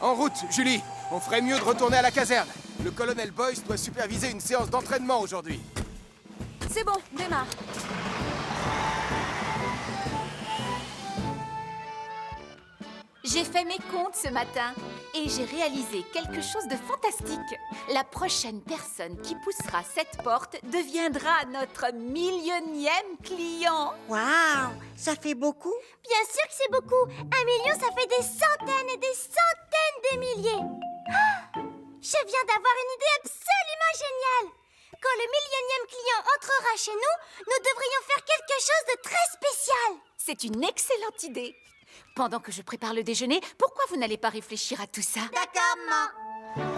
En route, Julie. On ferait mieux de retourner à la caserne. Le colonel Boyce doit superviser une séance d'entraînement aujourd'hui. C'est bon, démarre. J'ai fait mes comptes ce matin et j'ai réalisé quelque chose de fantastique. La prochaine personne qui poussera cette porte deviendra notre millionième client. Waouh, ça fait beaucoup? Bien sûr que c'est beaucoup. 1 million, ça fait des centaines et des centaines de milliers. Ah, je viens d'avoir une idée absolument géniale. Quand le millionième client entrera chez nous, nous devrions faire quelque chose de très spécial. C'est une excellente idée. Pendant que je prépare le déjeuner, pourquoi vous n'allez pas réfléchir à tout ça? D'accord, maman.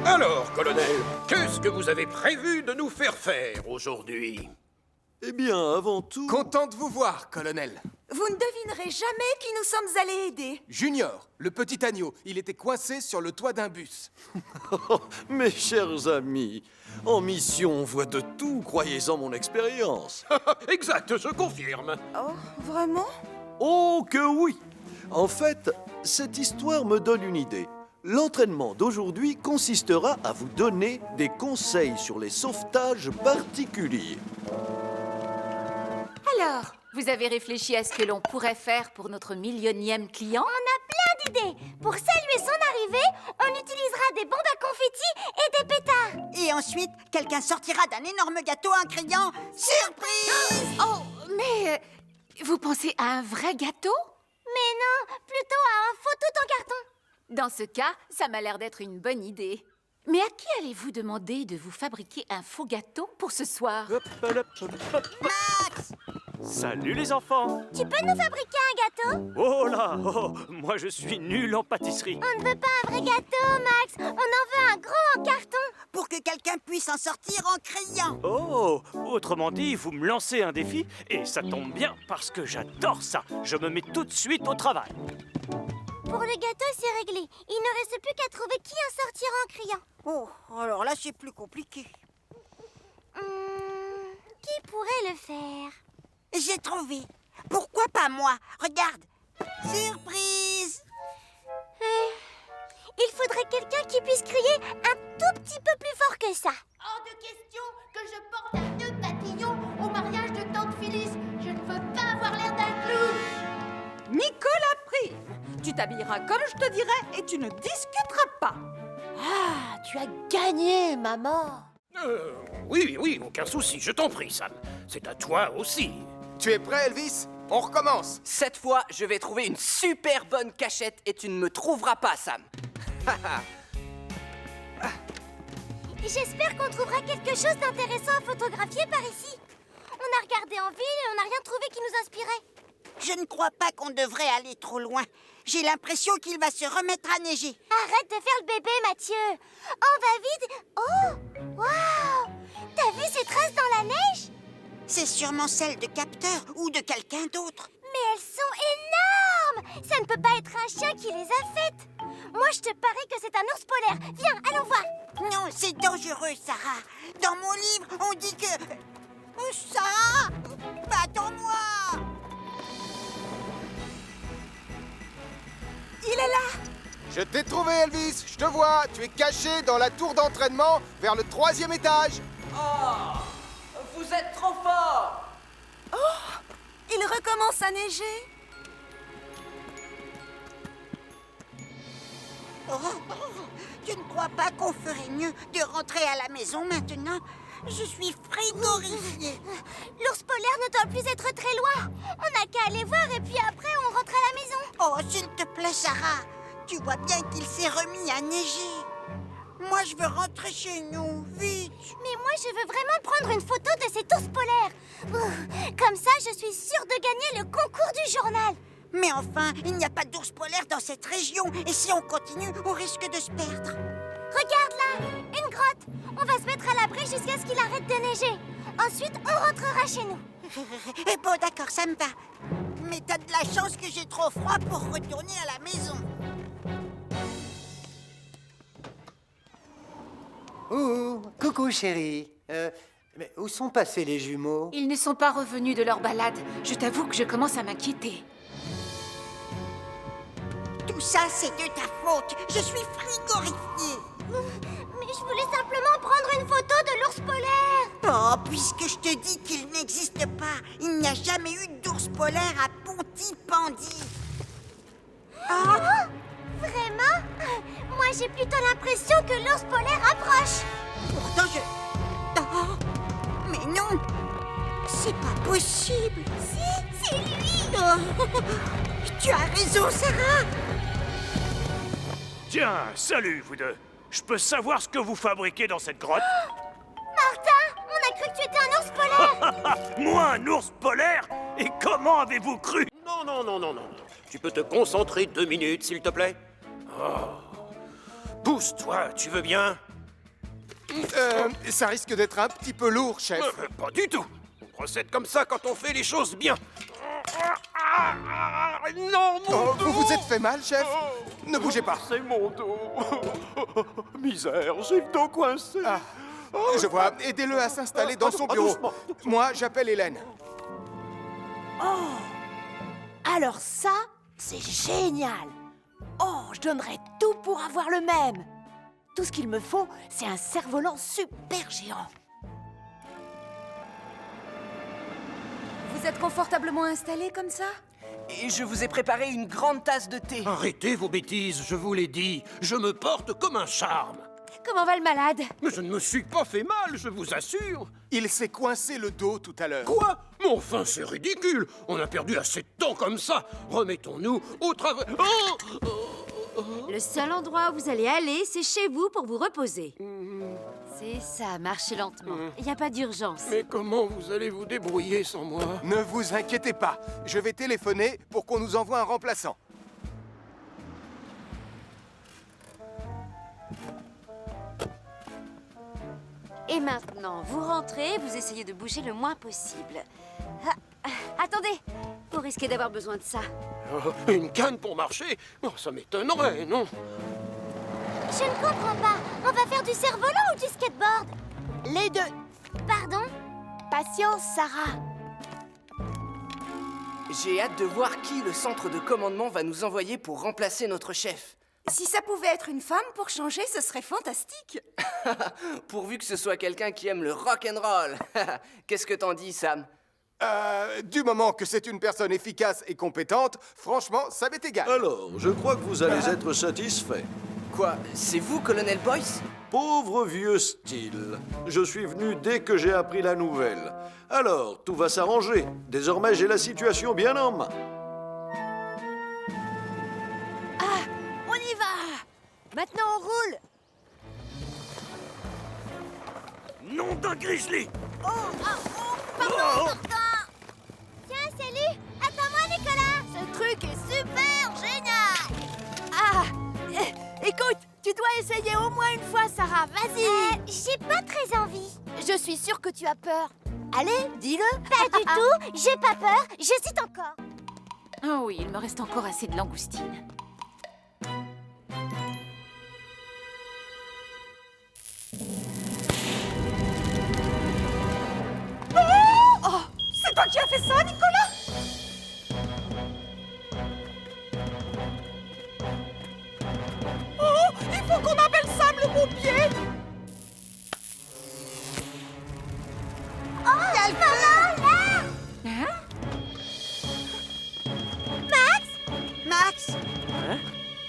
Alors, colonel, qu'est-ce que vous avez prévu de nous faire aujourd'hui? Eh bien, avant tout... Content de vous voir, colonel. Vous ne devinerez jamais qui nous sommes allés aider. Junior, le petit agneau, il était coincé sur le toit d'un bus. Mes chers amis, en mission, on voit de tout, croyez-en mon expérience. Exact, je confirme. Oh, vraiment? Oh que oui! En fait, cette histoire me donne une idée. L'entraînement d'aujourd'hui consistera à vous donner des conseils sur les sauvetages particuliers. Alors, vous avez réfléchi à ce que l'on pourrait faire pour notre millionième client? On a plein d'idées. Pour saluer son arrivée, on utilisera des bombes à confettis et des pétards. Et ensuite, quelqu'un sortira d'un énorme gâteau en criant « Surprise !» Oh, mais vous pensez à un vrai gâteau? Mais non, plutôt à un faux tout en carton. Dans ce cas, ça m'a l'air d'être une bonne idée. Mais à qui allez-vous demander de vous fabriquer un faux gâteau pour ce soir? Max! Salut les enfants! Tu peux nous fabriquer un gâteau? Oh là! Oh, moi je suis nul en pâtisserie. On ne veut pas un vrai gâteau, Max. On en veut un gros en carton. Pour que quelqu'un puisse en sortir en criant. Oh! Autrement dit, vous me lancez un défi et ça tombe bien parce que j'adore ça. Je me mets tout de suite au travail. Pour le gâteau, c'est réglé. Il ne reste plus qu'à trouver qui en sortira en criant. Oh, alors là, c'est plus compliqué. Qui pourrait le faire? J'ai trouvé. Pourquoi pas moi? Regarde. Surprise! Il faudrait quelqu'un qui puisse crier un tout petit peu plus fort que ça. Hors de question que je porte un nœud papillon au mariage de tante Phyllis. Je ne veux pas avoir l'air d'un clown. Nicolas Prime, tu t'habilleras comme je te dirai et tu ne discuteras pas. Ah, tu as gagné, maman. Oui, aucun souci, je t'en prie, Sam. C'est à toi aussi. Tu es prêt, Elvis? On recommence. Cette fois, je vais trouver une super bonne cachette et tu ne me trouveras pas, Sam. J'espère qu'on trouvera quelque chose d'intéressant à photographier par ici. On a regardé en ville et on n'a rien trouvé qui nous inspirait. Je ne crois pas qu'on devrait aller trop loin. J'ai l'impression qu'il va se remettre à neiger. Arrête de faire le bébé, Mathieu. On va vite. Oh, waouh! T'as vu ces traces dans la neige? C'est sûrement celle de Capteur ou de quelqu'un d'autre. Mais elles sont énormes! Ça ne peut pas être un chien qui les a faites. Moi, je te parie que c'est un ours polaire. Viens, allons voir. Non, c'est dangereux, Sarah. Dans mon livre, on dit que... Sarah! Attends-moi! Il est là! Je t'ai trouvé, Elvis. Je te vois. Tu es caché dans la tour d'entraînement vers le 3e étage. Oh! Vous êtes trop fort! Oh! Il recommence à neiger. Tu ne crois pas qu'on ferait mieux de rentrer à la maison maintenant? Je suis frigorifiée. L'ours polaire ne doit plus être très loin. On n'a qu'à aller voir et puis après, on rentre à la maison. Oh, s'il te plaît, Sarah. Tu vois bien qu'il s'est remis à neiger. Moi, je veux rentrer chez nous, vite. Mais moi, je veux vraiment prendre une photo de cet ours polaire. Comme ça, je suis sûre de gagner le concours du journal. Mais enfin, il n'y a pas d'ours polaire dans cette région. Et si on continue, on risque de se perdre. Regarde là, une grotte. On va se mettre à l'abri jusqu'à ce qu'il arrête de neiger. Ensuite, on rentrera chez nous. Bon, d'accord, ça me va. Mais t'as de la chance que j'ai trop froid pour retourner à la maison. Coucou, chérie. Mais où sont passés les jumeaux? Ils ne sont pas revenus de leur balade. Je t'avoue que je commence à m'inquiéter. Tout ça, c'est de ta faute. Je suis frigorifiée. Mais je voulais simplement prendre une photo de l'ours polaire. Oh, puisque je te dis qu'il n'existe pas, il n'y a jamais eu d'ours polaire à Pontypandy. Oh, vraiment? Moi, j'ai plutôt l'impression que l'ours polaire approche. Pourtant, Oh, mais non, c'est pas possible. Si, c'est lui. Oh, tu as raison, Sarah. Tiens, salut, vous deux. Je peux savoir ce que vous fabriquez dans cette grotte? Martin, on a cru que tu étais un ours polaire. Moi, un ours polaire? Et comment avez-vous cru? Non. Tu peux te concentrer 2 minutes, s'il te plaît? Pousse-toi, tu veux bien? Ça risque d'être un petit peu lourd, chef. Pas du tout. On procède comme ça quand on fait les choses bien. Non, mon dos! Vous vous êtes fait mal, chef? Ne bougez pas. C'est mon dos. Misère, j'ai le dos coincé. Ah, je vois. Aidez-le à s'installer dans son bureau. doucement. Moi, j'appelle Hélène. Alors ça, c'est génial. Oh, je donnerais tout pour avoir le même. Tout ce qu'il me faut, c'est un cerf-volant super géant. Vous êtes confortablement installé comme ça? Et je vous ai préparé une grande tasse de thé. Arrêtez vos bêtises, je vous l'ai dit. Je me porte comme un charme. Comment va le malade? Mais je ne me suis pas fait mal, je vous assure. Il s'est coincé le dos tout à l'heure. Quoi? Mais enfin, c'est ridicule. On a perdu assez de temps comme ça. Remettons-nous au travail. Le seul endroit où vous allez aller, c'est chez vous pour vous reposer. C'est ça, marchez lentement. Il n'y a pas d'urgence. Mais comment vous allez vous débrouiller sans moi? Ne vous inquiétez pas. Je vais téléphoner pour qu'on nous envoie un remplaçant. Et maintenant, vous rentrez, vous essayez de bouger le moins possible. Attendez, vous risquez d'avoir besoin de ça. Une canne pour marcher? Oh, ça m'étonnerait, non? Je ne comprends pas. On va faire du cerf-volant ou du skateboard? Les deux. Pardon? Patience, Sarah. J'ai hâte de voir qui le centre de commandement va nous envoyer pour remplacer notre chef. Si ça pouvait être une femme pour changer, ce serait fantastique. Pourvu que ce soit quelqu'un qui aime le rock'n'roll. Qu'est-ce que t'en dis, Sam? Du moment que c'est une personne efficace et compétente, franchement, ça m'est égal. Alors, je crois que vous allez être satisfait. Quoi? C'est vous, Colonel Boyce? Pauvre vieux Steele. Je suis venu dès que j'ai appris la nouvelle. Alors, tout va s'arranger. Désormais, j'ai la situation bien en main. On y va. Maintenant, on roule. Nom d'un grizzly! Pardon, Martin. Tiens, salut. Attends-moi, Nicolas. Ce truc est super génial. Ah, écoute, tu dois essayer au moins une fois, Sarah. Vas-y. J'ai pas très envie. Je suis sûre que tu as peur. Allez, dis-le. Pas du tout. J'ai pas peur. J'hésite encore. Oh oui, il me reste encore assez de langoustines. Oh, c'est toi qui as fait ça, Nicolas? Oh, il faut qu'on appelle Sam le pompier. Oh, maman, là. Hein? Max, Hein?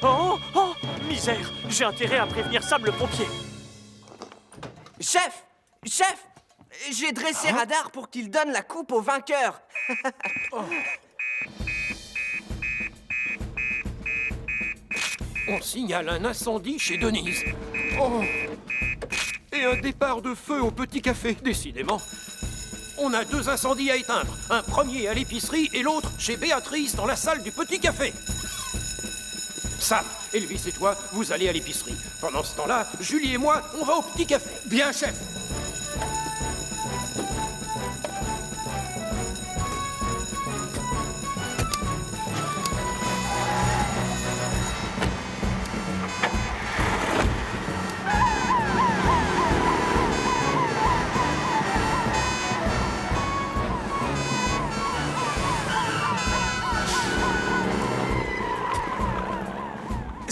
Oh, misère! J'ai intérêt à prévenir Sam le pompier. Chef! Chef! J'ai dressé Radar pour qu'il donne la coupe au vainqueur. On signale un incendie chez Denise. Oh. Et un départ de feu au petit café, décidément. On a 2 incendies à éteindre. Un premier à l'épicerie et l'autre chez Béatrice dans la salle du petit café. Sam, Elvis et toi, vous allez à l'épicerie. Pendant ce temps-là, Julie et moi, on va au petit café. Bien, chef.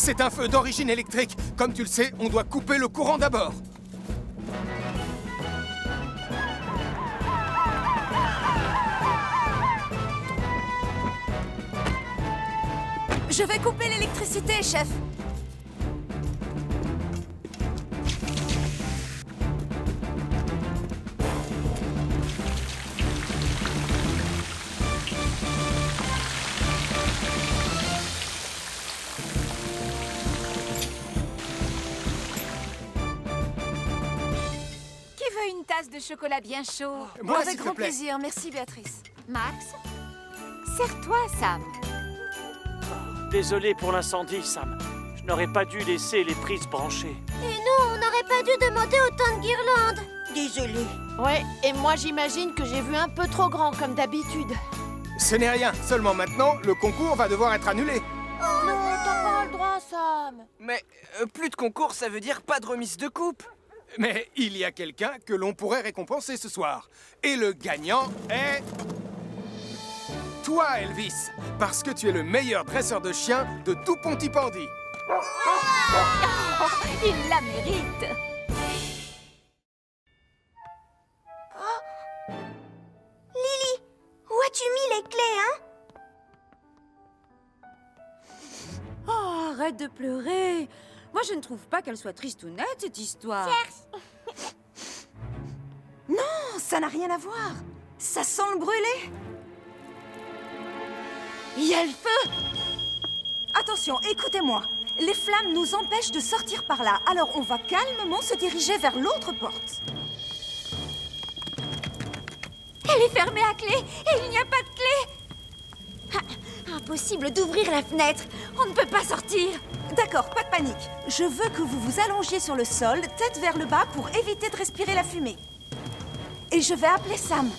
C'est un feu d'origine électrique. Comme tu le sais, on doit couper le courant d'abord. Je vais couper l'électricité, chef. Qui veut une tasse de chocolat bien chaud? Moi, Avec s'il te grand plaît. plaisir, merci Béatrice. Max, serre-toi, Sam. Désolé pour l'incendie, Sam. Je n'aurais pas dû laisser les prises branchées. Et nous, on n'aurait pas dû demander autant de guirlandes. Désolée. Ouais, et moi j'imagine que j'ai vu un peu trop grand comme d'habitude. Ce n'est rien. Seulement maintenant, le concours va devoir être annulé. Non, t'as pas le droit, Sam. Mais plus de concours, ça veut dire pas de remise de coupe. Mais il y a quelqu'un que l'on pourrait récompenser ce soir. Et le gagnant est... toi, Elvis. Parce que tu es le meilleur dresseur de chiens de tout Pontypandy. Il la mérite. Lily, où as-tu mis les clés, hein? Oh, arrête de pleurer. Moi, je ne trouve pas qu'elle soit triste ou nette, cette histoire. Non, ça n'a rien à voir. Ça sent le brûlé. Il y a le feu. Attention, écoutez-moi. Les flammes nous empêchent de sortir par là. Alors on va calmement se diriger vers l'autre porte. Elle est fermée à clé et il n'y a pas de clé. Impossible d'ouvrir la fenêtre. On ne peut pas sortir. D'accord, pas de panique. Je veux que vous vous allongiez sur le sol, tête vers le bas pour éviter de respirer la fumée. Et je vais appeler Sam.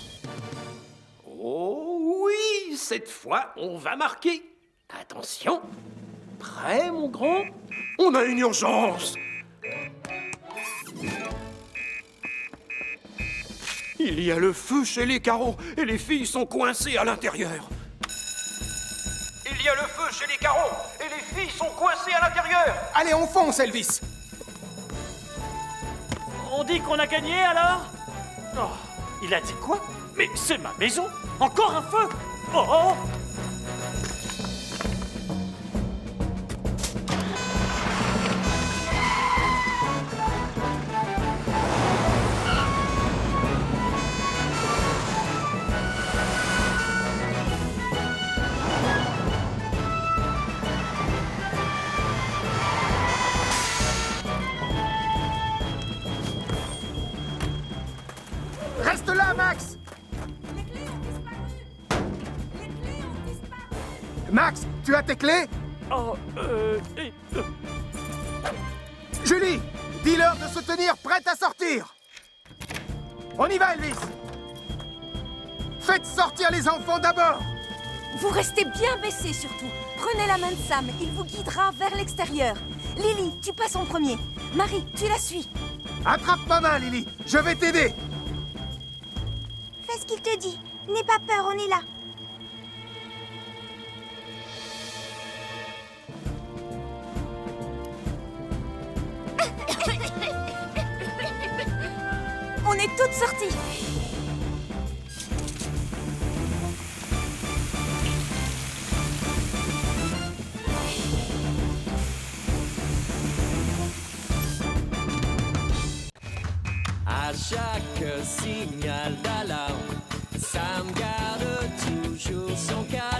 Oh oui, cette fois, on va marquer. Attention. Prêt, mon grand? On a une urgence. Il y a le feu chez les carreaux et les filles sont coincées à l'intérieur. Il y a le feu chez les carreaux et les filles sont coincées à l'intérieur. Allez, on fonce, Elvis. On dit qu'on a gagné alors? Oh, il a dit quoi? Mais c'est ma maison! Encore un feu! Oh oh! Reste là, Max. Les clés ont disparu. Les clés ont disparu. Max, tu as tes clés? Oh, Julie, dis-leur de se tenir prête à sortir. On y va, Elvis. Faites sortir les enfants d'abord. Vous restez bien baissés surtout. Prenez la main de Sam, il vous guidera vers l'extérieur. Lily, tu passes en premier. Marie, tu la suis. Attrape ma main, Lily. Je vais t'aider. Fais ce qu'il te dit. N'aie pas peur, on est là. On est toutes sorties. À chaque signal d'alarme, Sam garde toujours son calme.